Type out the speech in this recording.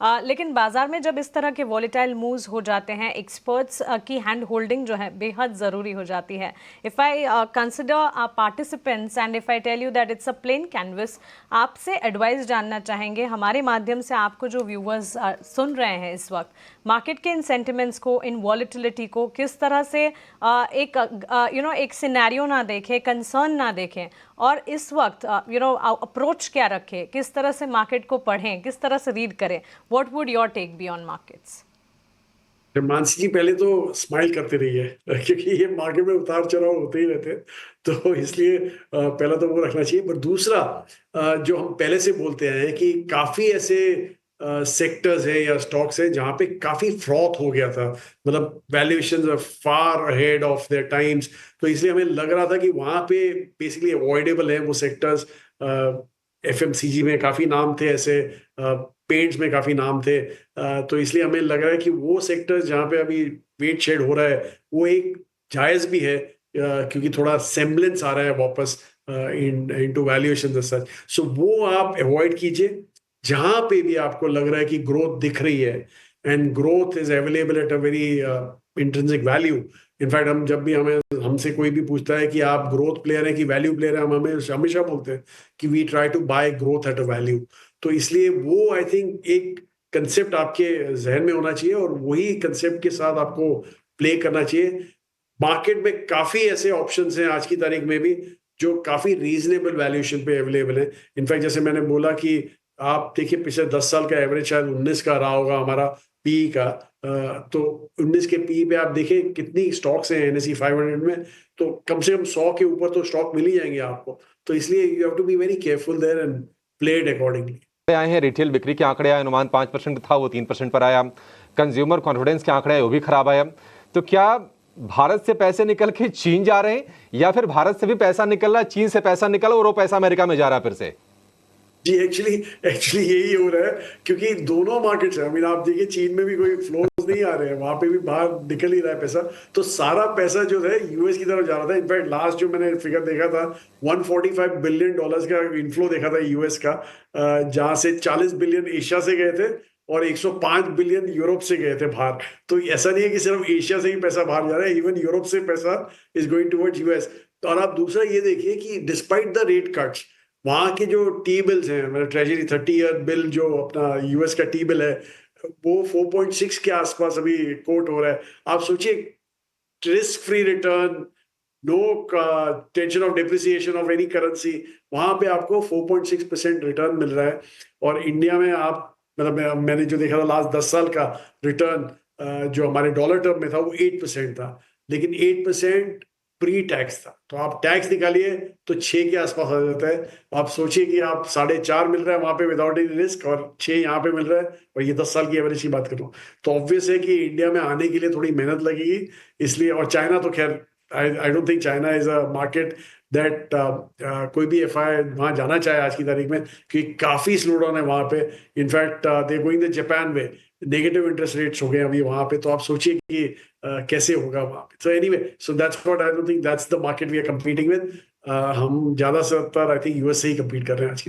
लेकिन बाजार में जब इस तरह के वॉलेटाइल मूव्स हो जाते हैं, एक्सपर्ट्स की हैंड होल्डिंग जो है बेहद ज़रूरी हो जाती है। If I consider participants and if I tell you that it's a plain canvas, आपसे एडवाइस जानना चाहेंगे हमारे माध्यम से आपको जो व्यूवर्स सुन रहे हैं इस वक्त, मार्केट के इन सेंटिमेंट्स को, इन वॉलेटिलिटी को किस तरह से एक सिनेरियो ना देखें, कंसर्न ना देखें, और इस वक्त अप्रोच क्या रखें, किस तरह से मार्केट को पढ़ें, किस तरह से रीड करें? What would your take be on markets? Mansi ji, पहले तो स्माइल करते रहिए क्योंकि ये मार्केट में उतार चढ़ाव होते ही रहते हैं। तो इसलिए पहला तो वो रखना चाहिए। पर दूसरा, जो हम पहले से बोलते आए हैं कि काफी ऐसे सेक्टर्स है या स्टॉक्स है जहां पे काफी फ्रॉथ हो गया था, मतलब valuations are far ahead of their times. तो इसलिए हमें लग रहा था कि वहां पे बेसिकली अवॉइडेबल है वो सेक्टर्स। एफएमसीजी में काफी नाम थे ऐसे, पेंट्स में काफी नाम थे। तो इसलिए हमें लग रहा है कि वो सेक्टर्स जहाँ पे अभी वेट शेड हो रहा है वो एक जायज भी है, क्योंकि थोड़ा सेम्बलेंस आ रहा है वापस इनटू वैल्यूएशन सच। सो वो आप अवॉइड कीजिए। जहां पे भी आपको लग रहा है कि ग्रोथ दिख रही है and growth is available at a very intrinsic value. In fact हम जब भी हमसे कोई भी पूछता है कि आप ग्रोथ प्लेयर हैं कि वैल्यू प्लेयर हैं, हम हमें हमेशा बोलते हैं कि we try to buy growth at a value. तो इसलिए वो आई थिंक एक कंसेप्ट आपके जहन में होना चाहिए और वही कंसेप्ट के साथ आपको प्ले करना चाहिए। मार्केट में काफी ऐसे ऑप्शंस हैं आज की तारीख में भी जो काफी रीजनेबल वैल्यूएशन पे अवेलेबल है। इनफैक्ट जैसे मैंने बोला कि आप देखिए पिछले 10 साल का एवरेज शायद 19 का रहा होगा हमारा पी का। तो 19 के पी पे आप देखें कितनी स्टॉक्स हैं एनएसई 500 में, तो कम से कम 100 के ऊपर तो स्टॉक मिल ही जाएंगे आपको। तो इसलिए you have to be very careful there and play it accordingly. आए हैं रिटेल बिक्री के आंकड़े आए, अनुमान 5% था वो 3% पर आया। कंज्यूमर कॉन्फिडेंस के आंकड़े आए वो भी खराब आया। तो क्या भारत से पैसे निकल के चीन जा रहे हैं, या फिर भारत से भी पैसा निकल रहा है, चीन से पैसा निकल और वो पैसा अमेरिका में जा रहा है फिर से? जी, एक्चुअली एक्चुअली यही हो रहा है क्योंकि दोनों मार्केट्स हैं। आप देखिए चीन में भी कोई फ्लोज नहीं आ रहे हैं, वहां पे भी बाहर निकल ही रहा है पैसा। तो सारा पैसा जो है यूएस की तरफ जा रहा था। इनफैक्ट लास्ट जो मैंने फिगर देखा था, $145 बिलियन का इनफ्लो देखा था यूएस का, जहां से 40 बिलियन एशिया से गए थे और 105 बिलियन यूरोप से गए थे बाहर। तो ऐसा नहीं है कि सिर्फ एशिया से ही पैसा बाहर जा रहा है, इवन यूरोप से पैसा इज गोइंग टुवर्ड्स यूएस। तो और आप दूसरा ये देखिए कि डिस्पाइट द रेट कट्स, वहां के जो टी बिल्स हैं, मतलब ट्रेजरी 30 ईयर बिल जो अपना यूएस का टी बिल है, वो 4.6 के आसपास अभी कोट हो रहा है। आप सोचिए, risk free return, no tension of depreciation of any currency, वहां पे आपको 4.6% रिटर्न मिल रहा है। और इंडिया में आप, मतलब मैंने जो देखा था लास्ट 10 साल का रिटर्न जो हमारे डॉलर टर्म में था वो 8% था, लेकिन 8% प्री टैक्स था। तो आप टैक्स निकालिए तो 6 के आसपास आ जाता है। आप सोचिए कि आप 4.5 मिल रहा है वहां पे विदाउट एनी रिस्क, और 6 यहाँ पे मिल रहा है, और ये 10 साल की एवरेज की बात करूं। तो ऑब्वियस है कि इंडिया में आने के लिए थोड़ी मेहनत लगेगी। इसलिए, और चाइना तो खैर, आई don't think China is a market that कोई भी एफआई वहां जाना चाहे आज की तारीख में, क्योंकि काफी स्लो डाउन है वहां पे। In fact they going the Japan way, negative interest rates हो गए अभी वहां पे। तो आप सोचिए कि कैसे होगा वहां पे। So anyway, so that's what I don't think that's the market we are competing with. हम ज्यादा से ज्यादा आई थिंक यूएस से ही compete कर रहे हैं आज की